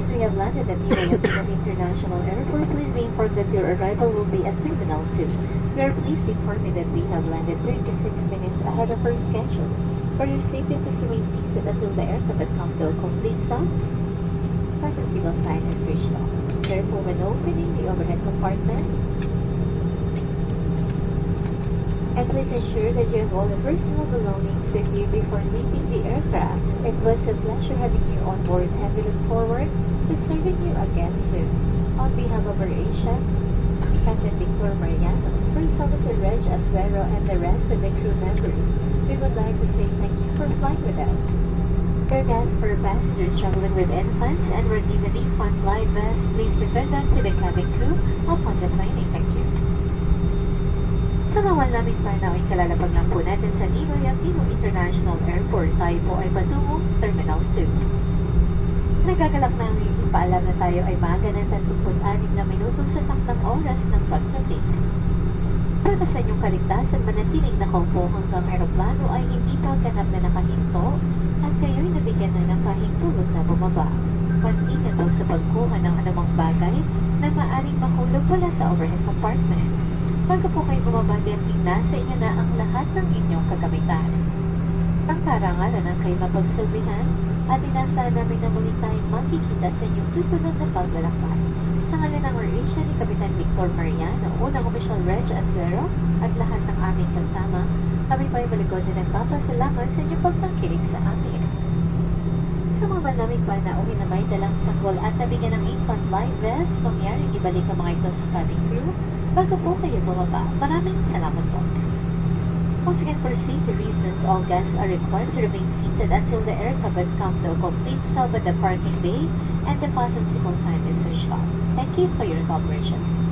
As we have landed at Ninoy Aquino International Airport, please be informed that your arrival will be at Terminal 2. We are pleased to inform you that we have landed 36 minutes ahead of our schedule. For your safety, please remain seated until the aircraft has come to a complete stop. Passenger signal sign is switched off. Therefore, when opening the overhead compartment, and please ensure that you have all the personal belongings with you before leaving the aircraft. It was a pleasure having you on board and we look forward to serving you again soon. On behalf of our Asia, Captain Victor Mariano, First Officer Reg Asuero, and the rest of the crew members, we would like to say thank you for flying with us. Dear guests, for passengers traveling with infants and were given infant life vests, please refer them to the cabin crew upon deplaning. Thank you. Sa bawal naming panawin, kalalapag lang po natin sa Ninoy Aquino International Airport. Tayo po ay patungong Terminal 2. Nagagalak namin ipaalam na tayo ay maaga ng 36 na minuto sa takdang oras ng pagdating. Para sa inyong kaligtasan, manatiling nakaupo hanggang aeroplano ay hindi pa ganap na nakahinto at kayo'y nabigyan na ng kahintulot na bumaba. Mag-ingat daw sa pagkuha ng anumang bagay na maaring mahulog wala sa overhead compartment. Bago po kayo bumaba, nasa inyo na ang lahat ng inyong kagamitan. Ang karangalan ang kayo mapagsalbihan at inasaan namin na muli tayong makikita sa inyong susunod na paglalakbay. Sa ngalan ng AirAsia ni Kapitan Victor Mariano, unang Official Reg Asuero at lahat ng aming kasama, kami po ay maligod na nagpapasalamat sa inyong pagtangkilik sa amin. Sa mga bandaming panauhin na may dalang sakwal at nabigyan ng infant life vest, mangyaring ibalik ang mga ito sa cabin crew bago po kayo bumaba. Maraming salamat po. Once again, for safety reasons, all guests are required to remain seated until the aircraft has come to a complete stop at the parking bay and the fasten signal sign is switched off. Thank you for your cooperation.